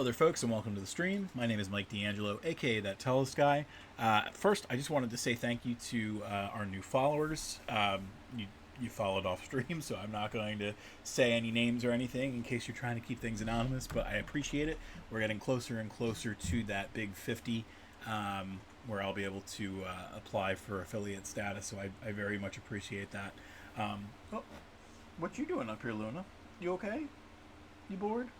Hello there, folks, and welcome to the stream. My name is Mike D'Angelo, aka that Tellest guy. First, I just wanted to say thank you to our new followers. You followed off stream, so I'm not going to say any names or anything in case you're trying to keep things anonymous, but I appreciate it. We're getting closer and closer to that big 50, where I'll be able to apply for affiliate status, so I very much appreciate that. Oh, what you doing up here, Luna? You okay? You bored?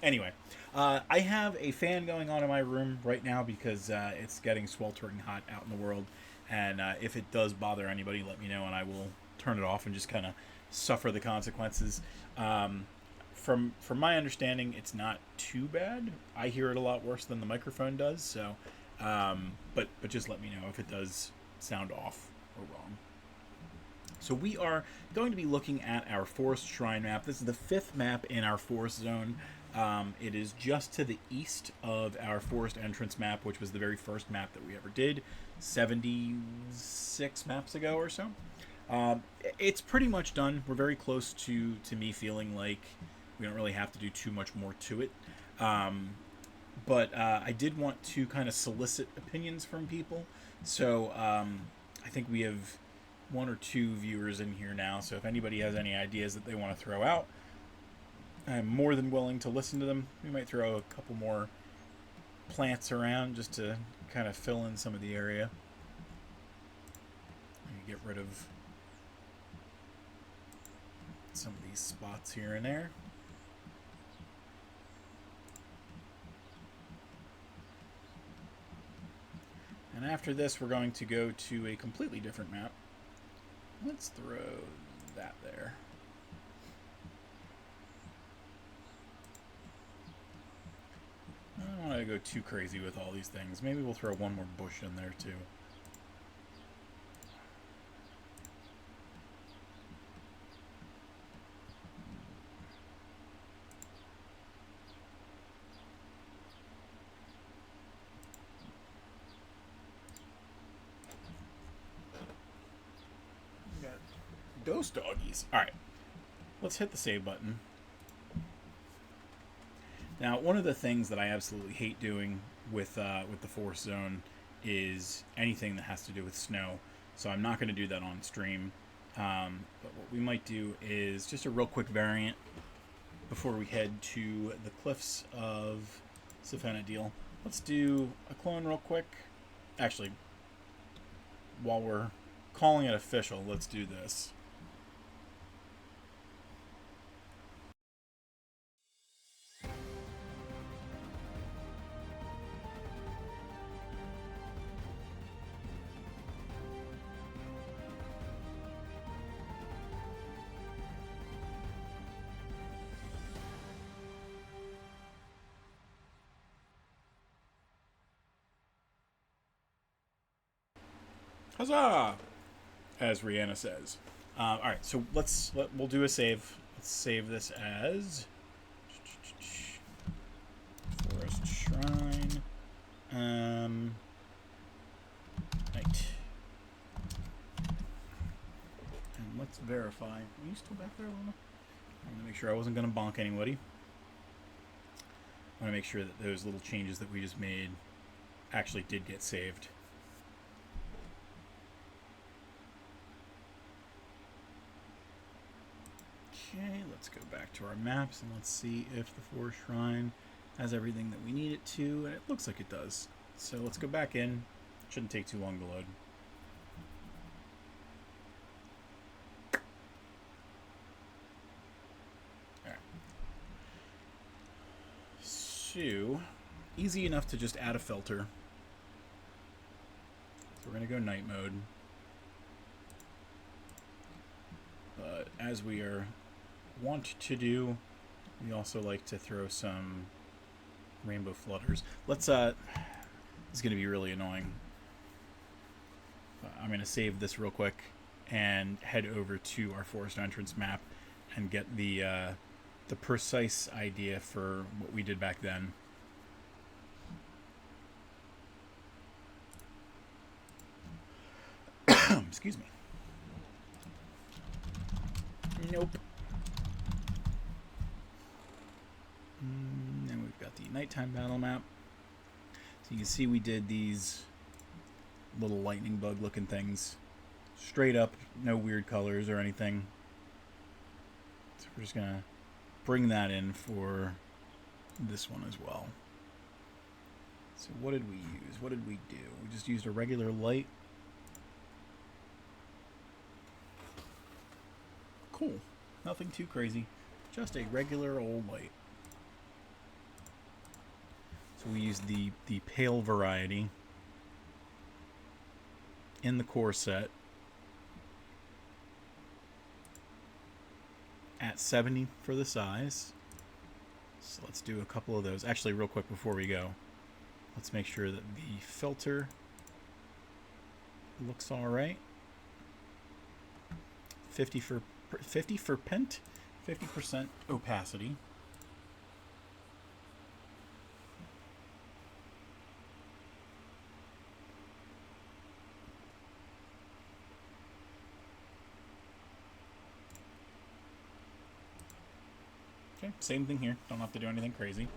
Anyway, I have a fan going on in my room right now because it's getting sweltering hot out in the world, and if it does bother anybody, let me know and I will turn it off and just kind of suffer the consequences. From my understanding, it's not too bad. I hear it a lot worse than the microphone does, so but just let me know if it does sound off or wrong. So we are going to be looking at our Forest Shrine map. This is the 5th map in our Forest Zone. It is just to the east of our Forest Entrance map, which was the very first map that we ever did, 76 maps ago or so. It's pretty much done. We're very close to me feeling like we don't really have to do too much more to it. But I did want to kind of solicit opinions from people. So I think we have 1 or 2 viewers in here now, so if anybody has any ideas that they want to throw out, I'm more than willing to listen to them. We might throw a couple more plants around just to kind of fill in some of the area. Get rid of some of these spots here and there. And after this, we're going to go to a completely different map. Let's throw that there. I don't want to go too crazy with all these things. Maybe we'll throw one more bush in there too. Ghost doggies. Alright, let's hit the save button. Now, one of the things that I absolutely hate doing with the Forest Zone is anything that has to do with snow, so I'm not going to do that on stream. But what we might do is just a real quick variant before we head to the cliffs of Cenen'adiel. Let's do a clone real quick. Actually, while we're calling it official, let's do this. Huzzah! As Rihanna says. All right, so we'll do a save. Let's save this as Forest Shrine. Right. And let's verify. Are you still back there, Luna? I want to make sure I wasn't going to bonk anybody. I want to make sure that those little changes that we just made actually did get saved. Okay, let's go back to our maps and let's see if the Forest Shrine has everything that we need it to, and it looks like it does. So let's go back in. Shouldn't take too long to load. Alright. So, easy enough to just add a filter. So we're going to go night mode. But as we are want to do, we also like to throw some rainbow flutters. Let's this is going to be really annoying. I'm going to save this real quick and head over to our Forest Entrance map and get the precise idea for what we did back then. Excuse me. Nope. And we've got the nighttime battle map. So you can see we did these little lightning bug looking things. Straight up, no weird colors or anything. So we're just going to bring that in for this one as well. So what did we use? What did we do? We just used a regular light. Cool. Nothing too crazy. Just a regular old light. So we used the pale variety in the core set at 70 for the size. So let's do a couple of those. Actually, real quick before we go, let's make sure that the filter looks all right. 50% opacity. Okay, same thing here. Don't have to do anything crazy.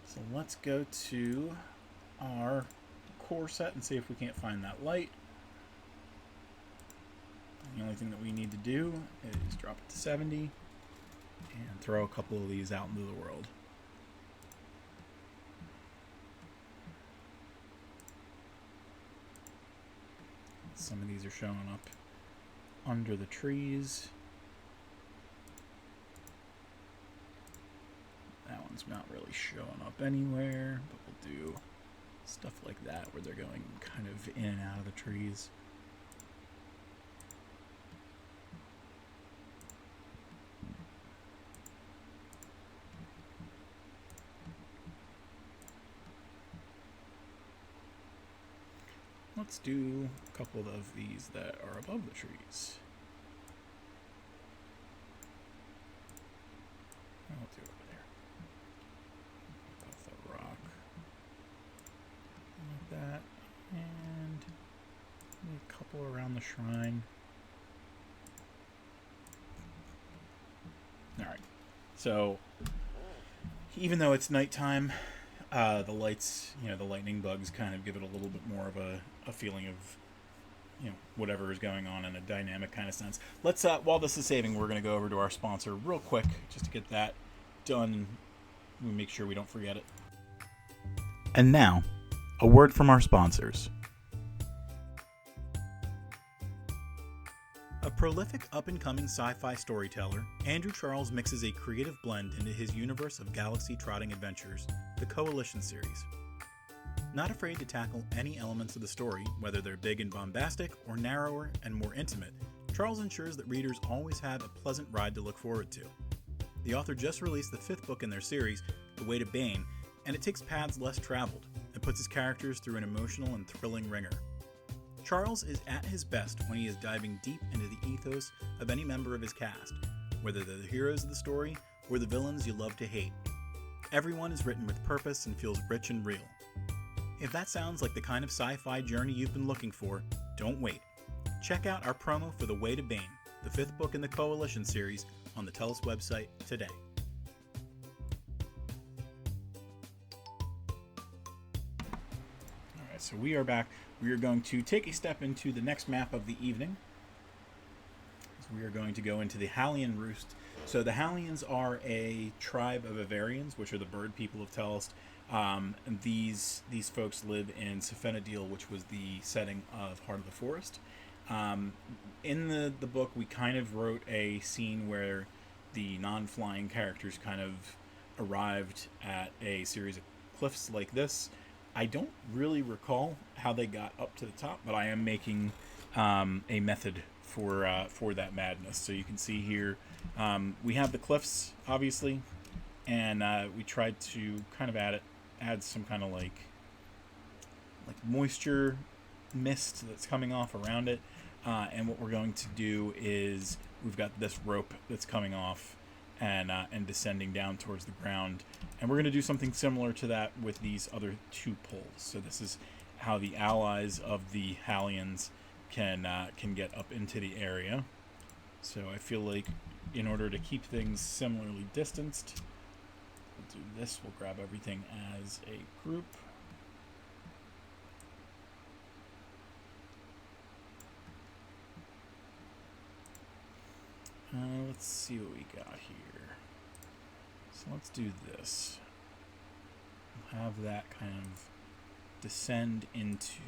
So let's go to our core set and see if we can't find that light. The only thing that we need to do is drop it to 70 and throw a couple of these out into the world. Some of these are showing up under the trees. That one's not really showing up anywhere, but we'll do stuff like that where they're going kind of in and out of the trees. Let's do a couple of these that are above the trees. I'll do over there. Off the rock. Like that. And a couple around the shrine. Alright. So, even though it's nighttime, the lights, the lightning bugs kind of give it a little bit more of a feeling of, whatever is going on in a dynamic kind of sense. Let's, while this is saving, we're going to go over to our sponsor real quick, just to get that done. We make sure we don't forget it. And now, a word from our sponsors. A prolific up-and-coming sci-fi storyteller, Andrew Charles mixes a creative blend into his universe of galaxy-trotting adventures, the Coalition series. Not afraid to tackle any elements of the story, whether they're big and bombastic or narrower and more intimate, Charles ensures that readers always have a pleasant ride to look forward to. The author just released the 5th book in their series, The Way to Bane, and it takes paths less traveled and puts his characters through an emotional and thrilling wringer. Charles is at his best when he is diving deep into the ethos of any member of his cast, whether they're the heroes of the story or the villains you love to hate. Everyone is written with purpose and feels rich and real. If that sounds like the kind of sci-fi journey you've been looking for, don't wait. Check out our promo for The Way to Bane, the 5th book in the Coalition series, on the Tellest website today. Alright, so we are back. We are going to take a step into the next map of the evening. So we are going to go into the Halian Roost. So the Halians are a tribe of Avarians, which are the bird people of Tellest. And these folks live in Cenen'adiel, which was the setting of Heart of the Forest. In the book, we kind of wrote a scene where the non-flying characters kind of arrived at a series of cliffs like this. I don't really recall how they got up to the top, but I am making a method for that madness. So you can see here, we have the cliffs, obviously, and we tried to kind of add some kind of like moisture mist that's coming off around it. And what we're going to do is we've got this rope that's coming off and descending down towards the ground. And we're going to do something similar to that with these other 2 poles. So this is how the allies of the Halians can get up into the area. So I feel like in order to keep things similarly distanced, we'll do this. We'll grab everything as a group. Let's see what we got here. So let's do this. We'll have that kind of descend into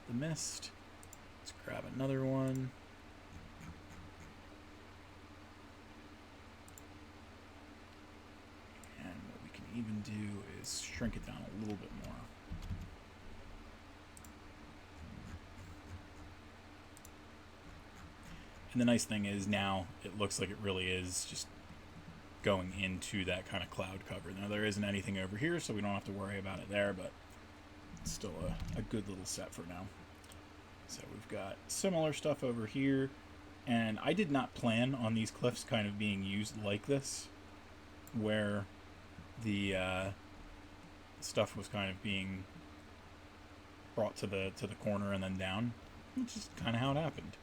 the mist. Let's grab another one. And what we can even do is shrink it down a little bit more. And the nice thing is now it looks like it really is just going into that kind of cloud cover. Now there isn't anything over here, so we don't have to worry about it there, but it's still a good little set for now. So we've got similar stuff over here, and I did not plan on these cliffs kind of being used like this, where the stuff was kind of being brought to the corner and then down, which is kind of how it happened.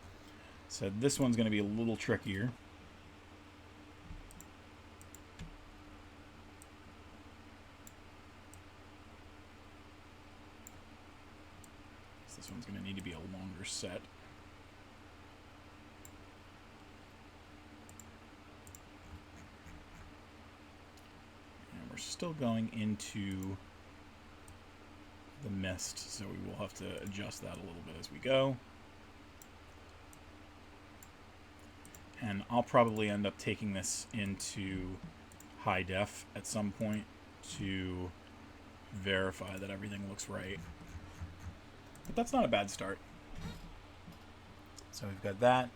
So this one's going to be a little trickier. So this one's going to need to be a longer set. And we're still going into the mist, so we will have to adjust that a little bit as we go. And I'll probably end up taking this into high def at some point to verify that everything looks right. But that's not a bad start. So we've got that.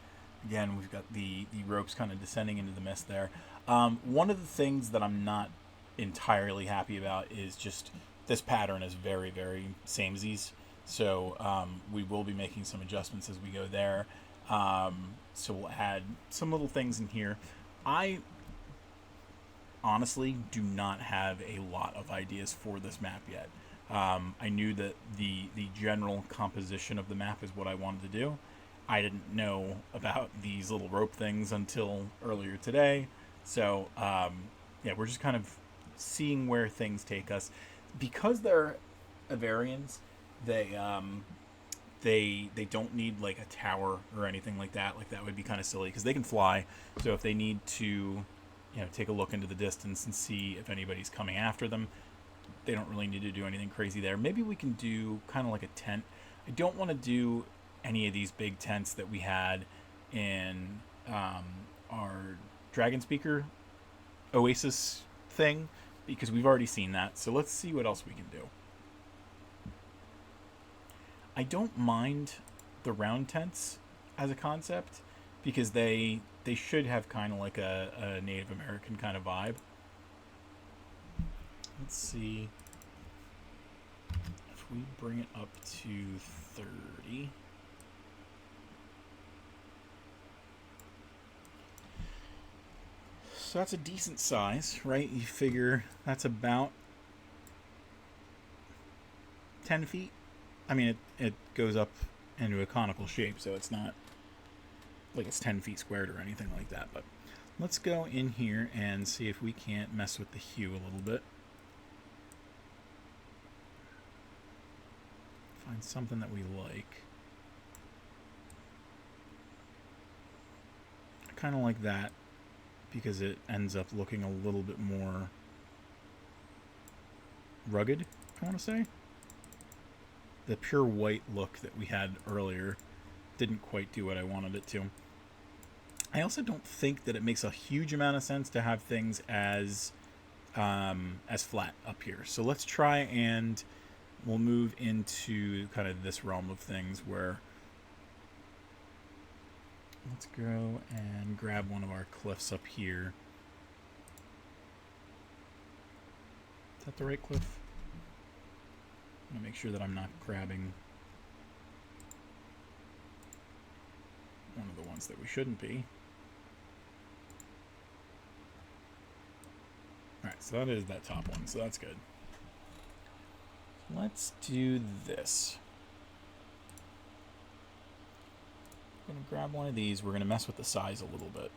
Again, we've got the ropes kind of descending into the mist there. One of the things that I'm not entirely happy about is just this pattern is very, very samesies. So we will be making some adjustments as we go there. So we'll add some little things in here. I honestly do not have a lot of ideas for this map yet. I knew that the general composition of the map is what I wanted to do. I didn't know about these little rope things until earlier today. So, yeah, we're just kind of seeing where things take us. Because they're Avarians, they don't need like a tower or anything like that. Like that would be kind of silly because they can fly. So if they need to, take a look into the distance and see if anybody's coming after them, they don't really need to do anything crazy there. Maybe we can do kind of like a tent. I don't want to do any of these big tents that we had in our Dragon Speaker Oasis thing because we've already seen that. So let's see what else we can do. I don't mind the round tents as a concept because they should have kind of like a Native American kind of vibe. Let's see if we bring it up to 30. So that's a decent size, right? You figure that's about 10 feet. I mean, it goes up into a conical shape, so it's not like it's 10 feet squared or anything like that. But let's go in here and see if we can't mess with the hue a little bit. Find something that we like. I kind of like that because it ends up looking a little bit more rugged, I want to say. The pure white look that we had earlier didn't quite do what I wanted it to. I also don't think that it makes a huge amount of sense to have things as flat up here. So let's try and we'll move into kind of this realm of things where let's go and grab one of our cliffs up here. Is that the right cliff? I'm going to make sure that I'm not grabbing one of the ones that we shouldn't be. Alright, so that is that top one, so that's good. Let's do this. I'm going to grab one of these. We're going to mess with the size a little bit.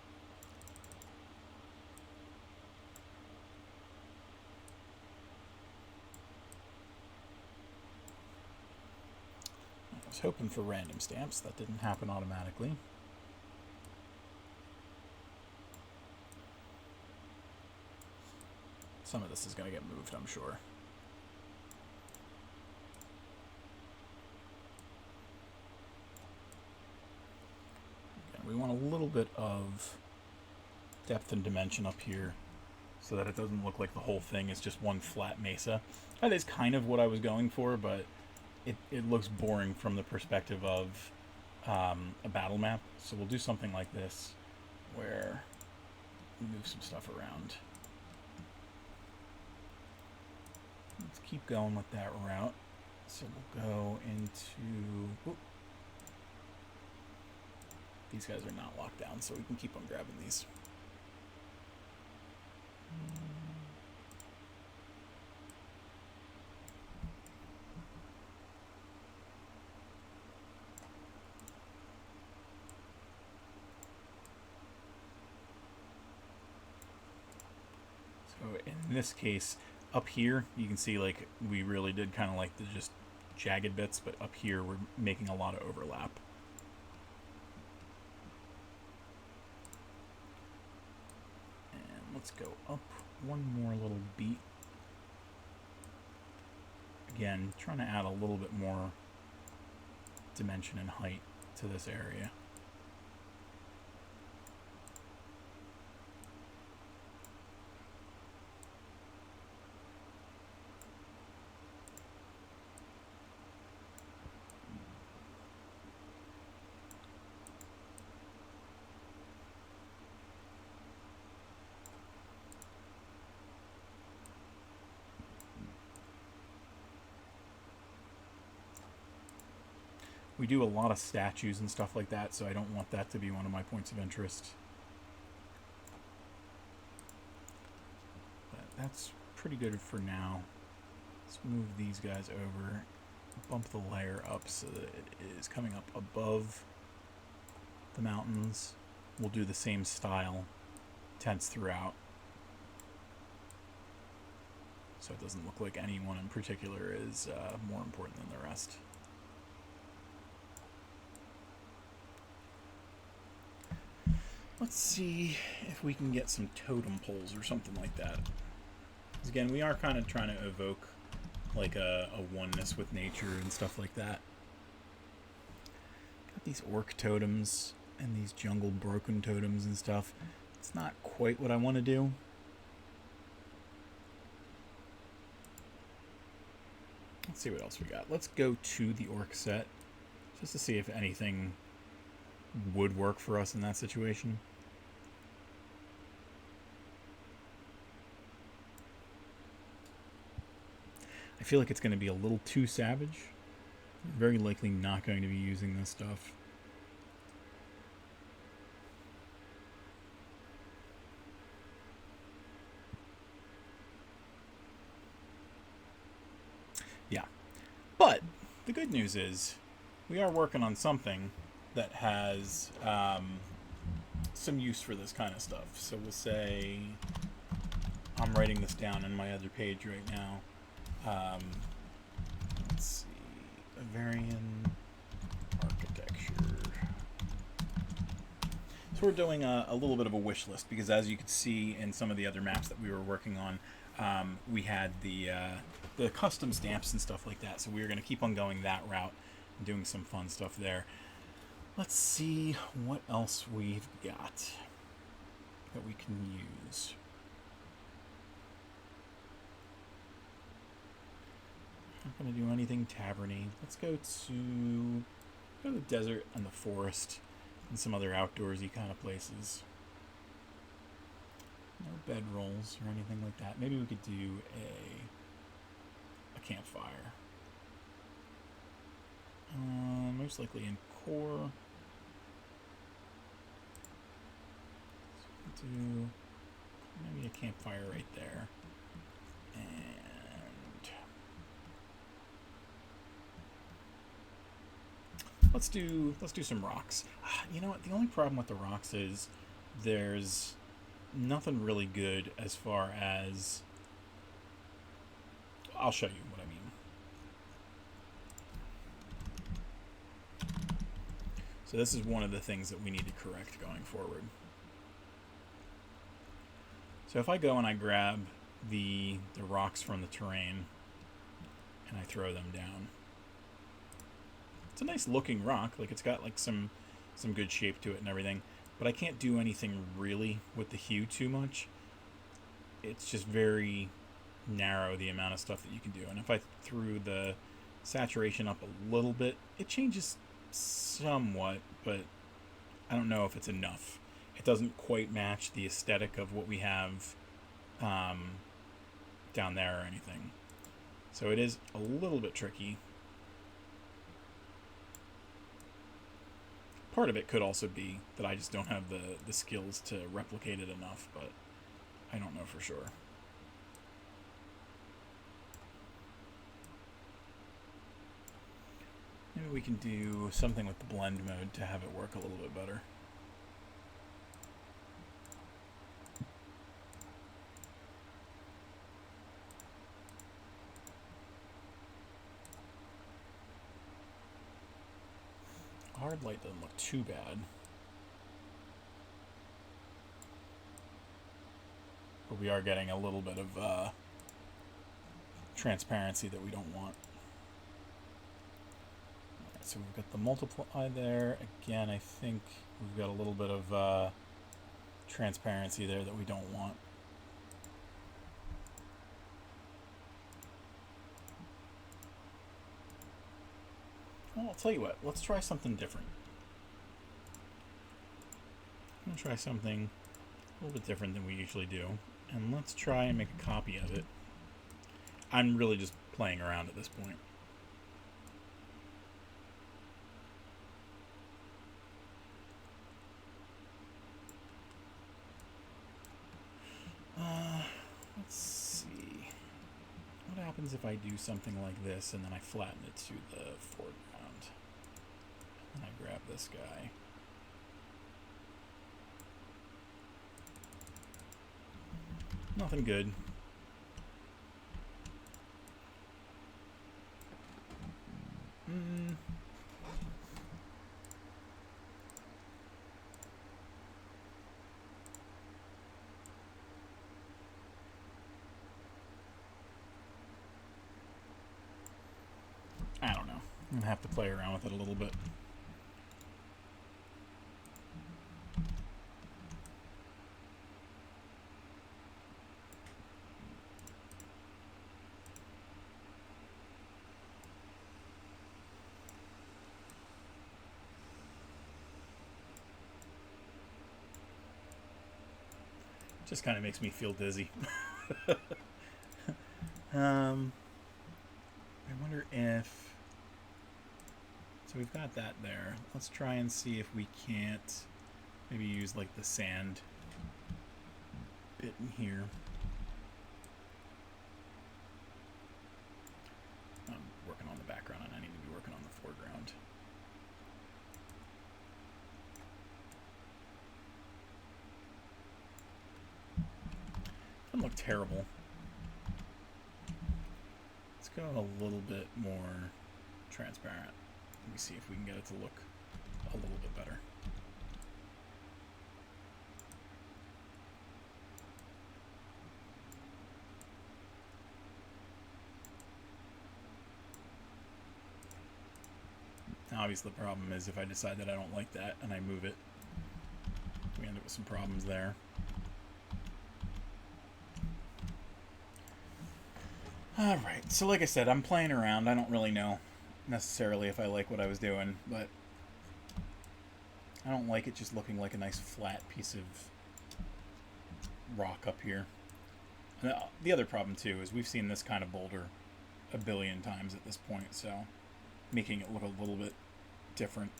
was hoping for random stamps. That didn't happen automatically. Some of this is going to get moved, I'm sure. Again, we want a little bit of depth and dimension up here so that it doesn't look like the whole thing is just one flat mesa. That is kind of what I was going for, but it looks boring from the perspective of a battle map. So we'll do something like this where we move some stuff around. Let's keep going with that route. So we'll go into... Whoop. These guys are not locked down, so we can keep on grabbing these. So in this case, up here, you can see like we really did kind of like the just jagged bits, but up here we're making a lot of overlap. And let's go up one more little beat. Again, trying to add a little bit more dimension and height to this area. We do a lot of statues and stuff like that, so I don't want that to be one of my points of interest. But that's pretty good for now. Let's move these guys over, bump the layer up so that it is coming up above the mountains. We'll do the same style tents throughout, so it doesn't look like any one in particular is more important than the rest. Let's see if we can get some totem poles or something like that. Because again, we are kind of trying to evoke like a oneness with nature and stuff like that. Got these orc totems and these jungle broken totems and stuff. It's not quite what I want to do. Let's see what else we got. Let's go to the orc set just to see if anything would work for us in that situation. I feel like it's going to be a little too savage. I'm very likely not going to be using this stuff. Yeah. But the good news is we are working on something that has some use for this kind of stuff. So we'll say, I'm writing this down in my other page right now. Let's see, Bavarian architecture. So we're doing a little bit of a wish list because, as you could see in some of the other maps that we were working on, we had the custom stamps and stuff like that. So we were going to keep on going that route and doing some fun stuff there. Let's see what else we've got that we can use. Not going to do anything taverny. Let's go to the desert and the forest and some other outdoorsy kind of places. No bed rolls or anything like that. Maybe we could do a campfire. Most likely in core. So do maybe a campfire right there. And let's do some rocks. You know what? The only problem with the rocks is there's nothing really good as far as... I'll show you what I mean. So this is one of the things that we need to correct going forward. So if I go and I grab the rocks from the terrain and I throw them down, it's a nice looking rock. Like, it's got like some good shape to it and everything, but I can't do anything really with the hue too much. It's just very narrow, the amount of stuff that you can do. And if I threw the saturation up a little bit, it changes somewhat, but I don't know if it's enough. It doesn't quite match the aesthetic of what we have down there or anything. So it is a little bit tricky. Part of it could also be that I just don't have the skills to replicate it enough, but I don't know for sure. Maybe we can do something with the blend mode to have it work a little bit better. Hard light doesn't look too bad. But we are getting a little bit of transparency that we don't want. Alright, so we've got the multiply there. Again, I think we've got a little bit of transparency there that we don't want. Well, I'll tell you what, let's try something different. I'm going to try something a little bit different than we usually do. And let's try and make a copy of it. I'm really just playing around at this point. Let's see. What happens if I do something like this and then I flatten it to the foreground? And I grab this guy. Nothing good. I don't know. I'm going to have to play around with it a little bit. Just kind of makes me feel dizzy. I wonder if... So we've got that there. Let's try and see if we can't maybe use like the sand bit in here. I'm working on the background and I need to be working on the foreground. Doesn't look terrible. Let's go a little bit more transparent. Let me see if we can get it to look a little bit better. Now, obviously the problem is if I decide that I don't like that and I move it, we end up with some problems there. Alright, so like I said, I'm playing around. I don't really know necessarily if I like what I was doing, but I don't like it just looking like a nice flat piece of rock up here. And the other problem too is we've seen this kind of boulder a billion times at this point, so making it look a little bit different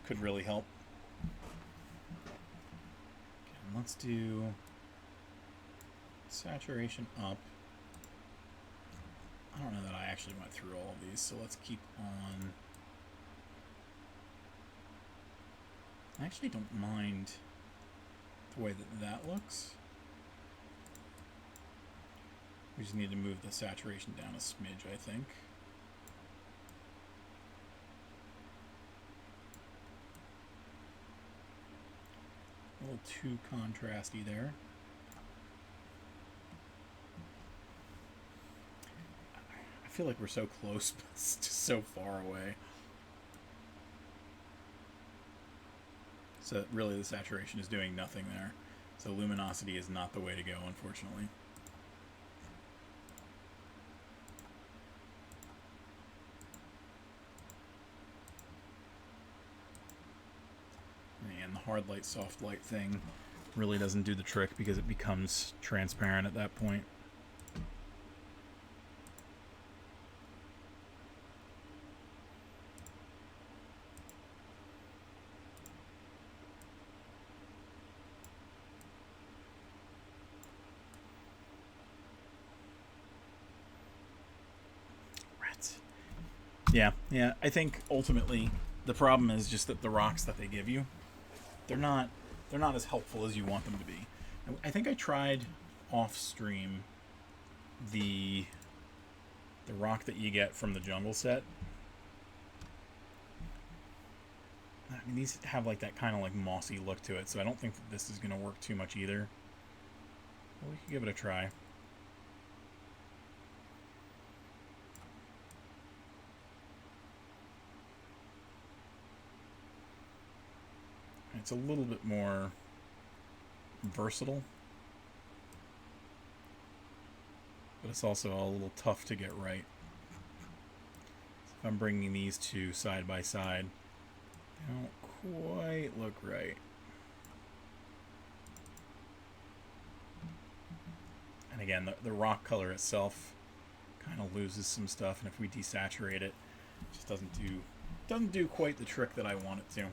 could really help. Okay, let's do saturation up. I don't know that I actually went through all of these, so let's keep on. I actually don't mind the way that that looks. We just need to move the saturation down a smidge, I think. little too contrasty there. I feel like we're so close, but it's just so far away. So really the saturation is doing nothing there. So luminosity is not the way to go, unfortunately. And the hard light, soft light thing really doesn't do the trick because it becomes transparent at that point. Yeah, I think ultimately the problem is just that the rocks that they give you, they're not as helpful as you want them to be. I think I tried off stream the rock that you get from the jungle set. I mean, these have like that kind of like mossy look to it, so I don't think that this is going to work too much either. Well, we could give it a try. It's a little bit more versatile, but it's also a little tough to get right. So if I'm bringing these two side by side, they don't quite look right. And again, the rock color itself kind of loses some stuff, and if we desaturate it, it just doesn't do quite the trick that I want it to.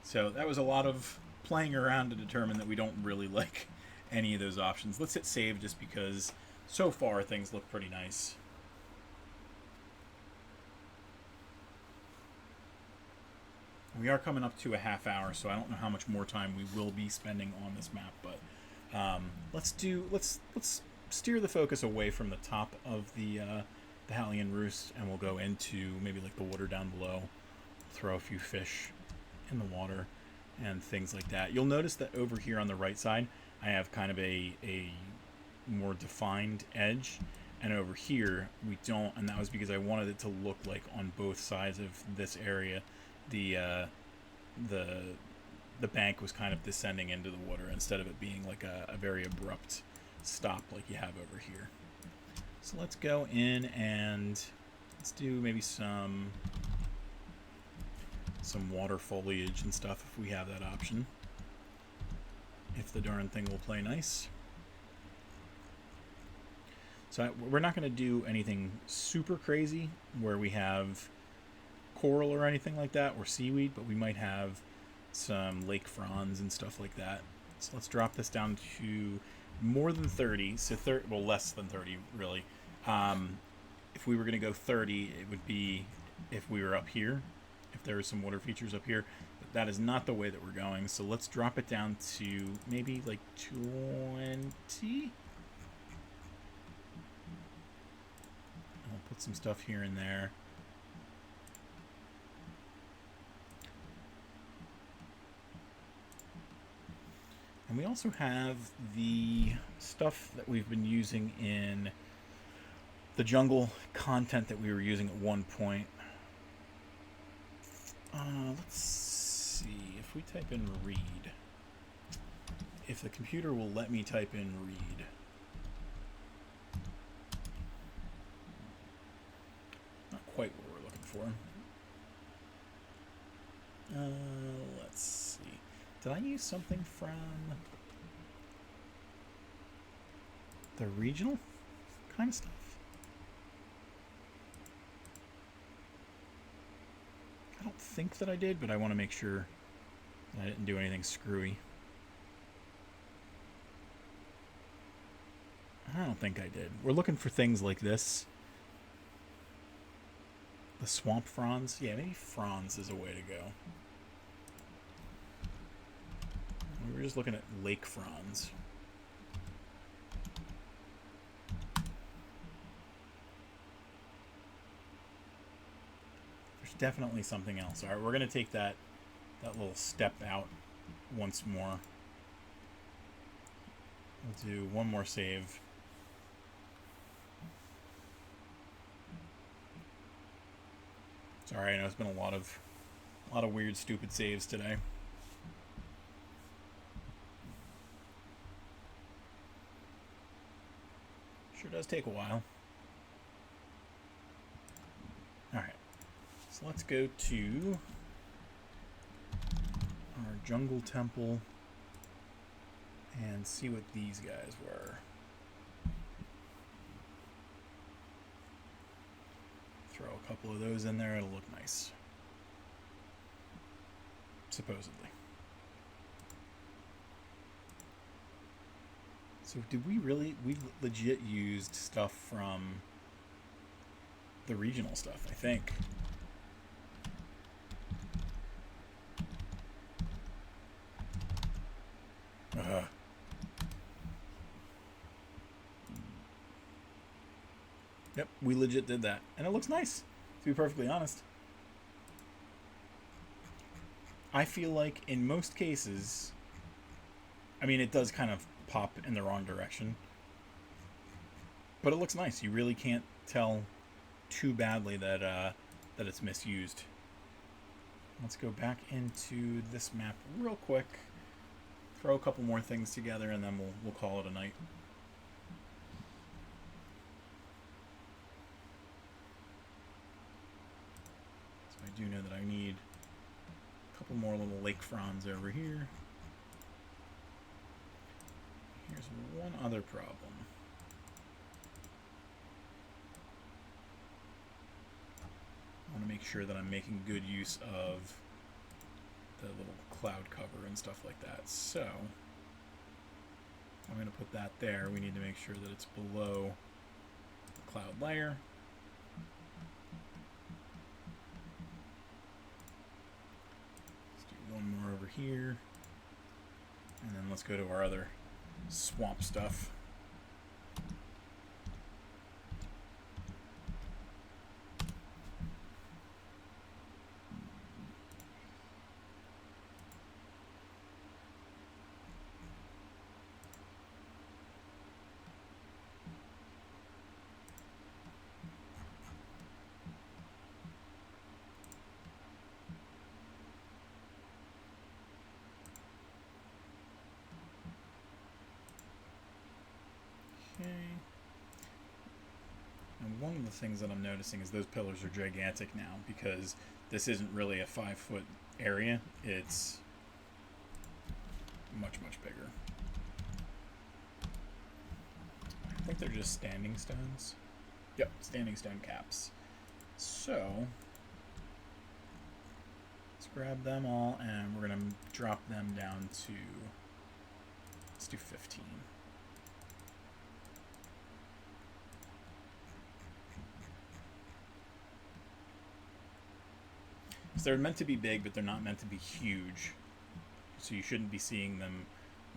So that was a lot of playing around to determine that we don't really like any of those options. Let's hit save just because so far things look pretty nice. We are coming up to a half hour, so I don't know how much more time we will be spending on this map, but let's steer the focus away from the top of the Halian Roost, and we'll go into maybe like the water down below, throw a few fish in the water and things like that. You'll notice that over here on the right side I have kind of a more defined edge, and over here we don't, and that was because I wanted it to look like on both sides of this area the bank was kind of descending into the water instead of it being like a very abrupt stop like you have over here. So let's go in and let's do maybe some water foliage and stuff if we have that option. If the darn thing will play nice. So we're not going to do anything super crazy where we have coral or anything like that, or seaweed, but we might have some lake fronds and stuff like that. So let's drop this down to more than 30, so well, less than 30 really. If we were going to go 30, it would be if we were up here, if there were some water features up here, but that is not the way that we're going. So let's drop it down to maybe like 20. I'll put some stuff here and there. And we also have the stuff that we've been using in the jungle content that we were using at one point. Let's see if we type in read. If the computer will let me type in read. Not quite what we're looking for. Let's see. Did I use something from the regional kind of stuff? I don't think that I did, but I want to make sure that I didn't do anything screwy. I don't think I did. We're looking for things like this. The swamp fronds. Yeah, maybe fronds is a way to go. We were just looking at lake fronds. There's definitely something else. All right, we're going to take that little step out once more. We'll do one more save. Sorry, I know it's been a lot of weird, stupid saves today. Sure does take a while. Alright, so let's go to our jungle temple and see what these guys were. Throw a couple of those in there, it'll look nice. Supposedly. So did we legit used stuff from the regional stuff, I think. Yep, we legit did that. And it looks nice, to be perfectly honest. I feel like in most cases, I mean, it does kind of pop in the wrong direction, but it looks nice. You really can't tell too badly that that it's misused. Let's go back into this map real quick, throw a couple more things together, and then we'll call it a night. So I do know that I need a couple more little lake fronds over here. Here's one other problem. I want to make sure that I'm making good use of the little cloud cover and stuff like that. So I'm going to put that there. We need to make sure that it's below the cloud layer. Let's do one more over here. And then let's go to our other swamp stuff. And one of the things that I'm noticing is those pillars are gigantic now, because this isn't really a 5-foot area. It's much, much bigger. I think they're just standing stones. Yep, standing stone caps. So let's grab them all, and we're going to drop them down to, let's do 15. So they're meant to be big, but they're not meant to be huge. So you shouldn't be seeing them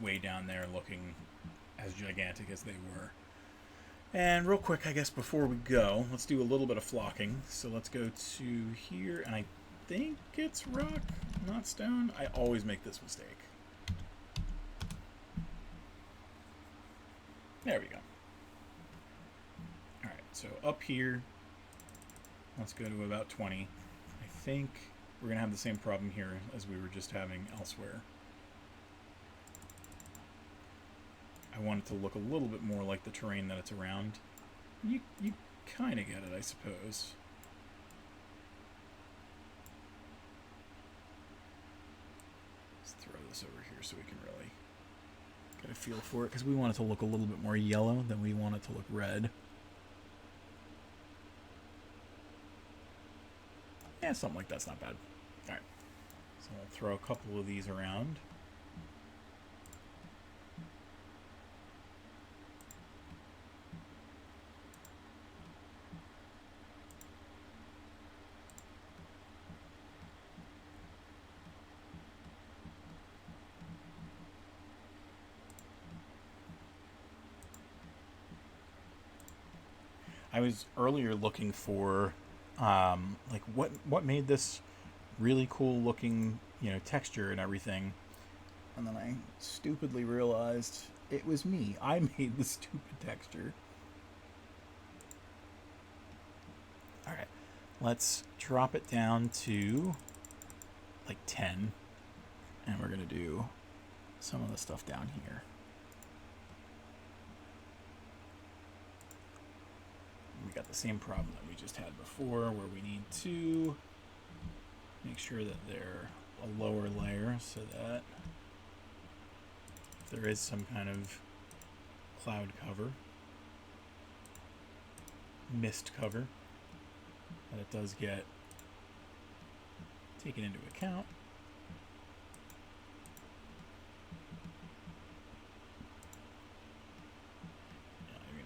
way down there looking as gigantic as they were. And real quick, I guess before we go, let's do a little bit of flocking. So let's go to here, and I think it's rock, not stone. I always make this mistake. There we go. Alright, so up here, let's go to about 20. I think we're going to have the same problem here as we were just having elsewhere. I want it to look a little bit more like the terrain that it's around. You kind of get it, I suppose. Let's throw this over here so we can really get a feel for it, because we want it to look a little bit more yellow than we want it to look red. Yeah, something like that's not bad. Alright, so I'll throw a couple of these around. I was earlier looking for like what made this really cool looking, you know, texture and everything, And then I stupidly realized it was me. I made the stupid texture. Alright, let's drop it down to like 10. And we're going to do some of the stuff down here. We got the same problem that we just had before, where we need to make sure that they're a lower layer so that if there is some kind of cloud cover, mist cover, that it does get taken into account.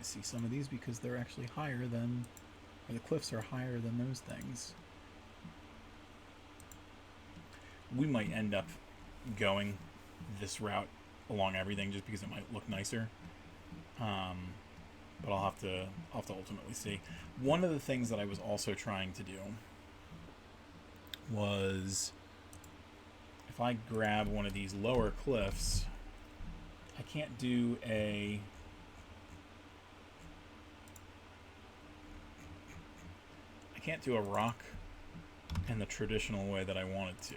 See some of these because they're actually higher than, or the cliffs are higher than those things. We might end up going this route along everything just because it might look nicer, but I'll have to ultimately see. One of the things that I was also trying to do was, if I grab one of these lower cliffs, I can't do a rock in the traditional way that I wanted to.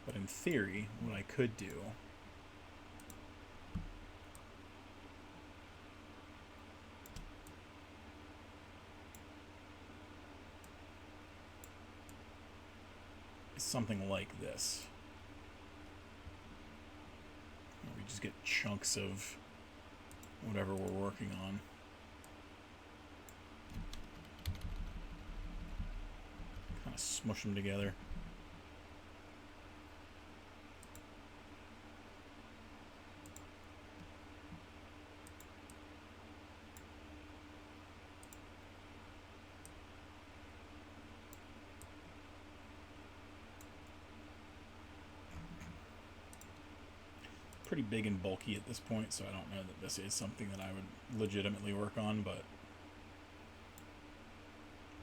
But in theory, what I could do is something like this. We just get chunks of whatever we're working on. Smush them together. Pretty big and bulky at this point, so I don't know that this is something that I would legitimately work on, but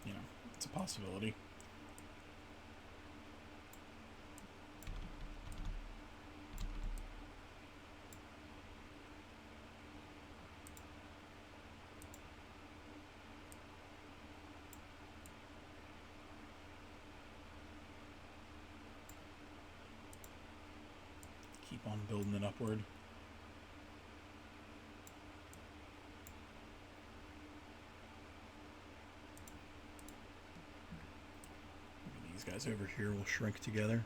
you know, it's a possibility. Keep on building it upward. These guys over here will shrink together.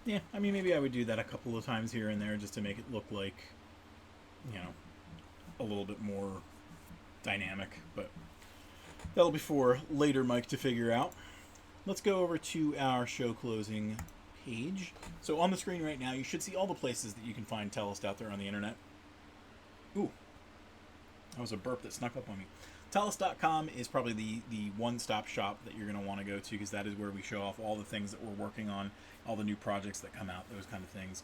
Yeah, I mean, maybe I would do that a couple of times here and there just to make it look like, you know, a little bit more dynamic, but that'll be for later Mike to figure out. Let's go over to our show closing page. So on the screen right now, you should see all the places that you can find Tellest out there on the internet. Ooh, that was a burp that snuck up on me. Tellest.com is probably the one-stop shop that you're going to want to go to, because that is where we show off all the things that we're working on, all the new projects that come out, those kind of things.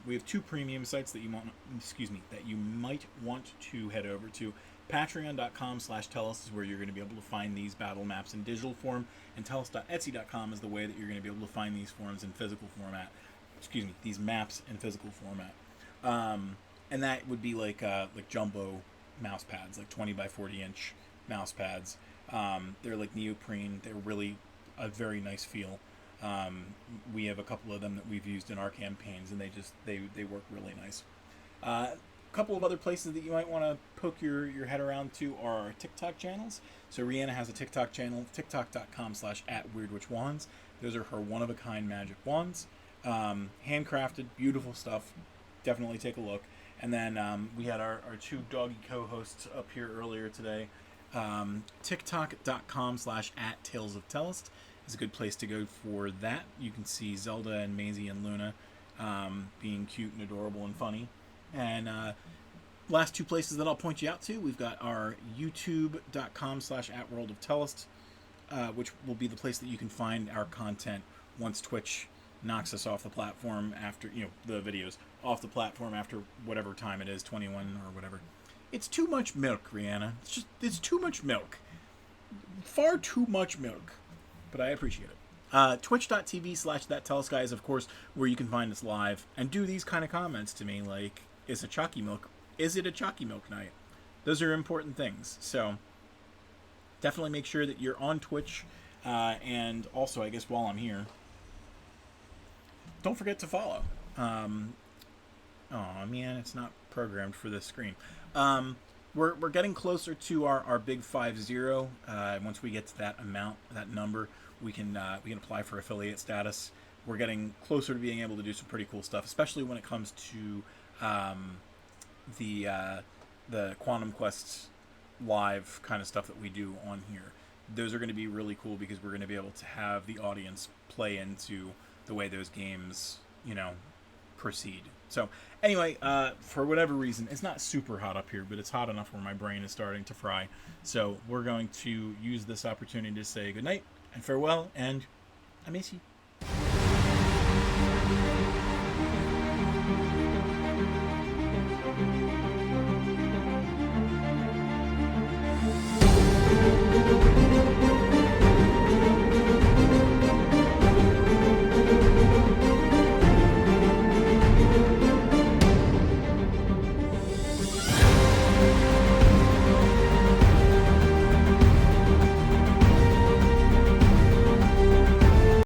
We have two premium sites that you might want to head over to. Patreon.com/Tellest is where you're going to be able to find these battle maps in digital form, and Tellest.Etsy.com is the way that you're going to be able to find these forms in physical format. These maps in physical format. And that would be like jumbo mouse pads, like 20 by 40 inch mouse pads. They're like neoprene. They're really a very nice feel. We have a couple of them that we've used in our campaigns, and they work really nice. A couple of other places that you might want to poke your head around to are our TikTok channels. So Rihanna has a TikTok channel, tiktok.com/@weirdwitchwands. Those are her one-of-a-kind magic wands. Handcrafted, beautiful stuff. Definitely take a look. And then we had our two doggy co-hosts up here earlier today. TikTok.com/@TalesOfTellest is a good place to go for that. You can see Zelda and Maisie and Luna being cute and adorable and funny. And last two places that I'll point you out to, we've got our youtube.com/@WorldOfTellest, which will be the place that you can find our content once Twitch knocks us off the platform after, the videos off the platform after whatever time it is, 21 or whatever. It's too much milk, Rihanna. It's too much milk. Far too much milk. But I appreciate it. Twitch.tv/ThatTellestGuy is, of course, where you can find us live and do these kind of comments to me, like, is it Chalky Milk night? Those are important things. So definitely make sure that you're on Twitch. And also, I guess while I'm here, don't forget to follow. Oh man, it's not programmed for this screen. We're getting closer to our big 50. Once we get to that number, we can apply for affiliate status. We're getting closer to being able to do some pretty cool stuff, especially when it comes to the Quantum Quest live kind of stuff that we do on here. Those are going to be really cool because we're going to be able to have the audience play into the way those games, proceed. So anyway, for whatever reason, it's not super hot up here, but it's hot enough where my brain is starting to fry. So we're going to use this opportunity to say goodnight and farewell, and I miss you.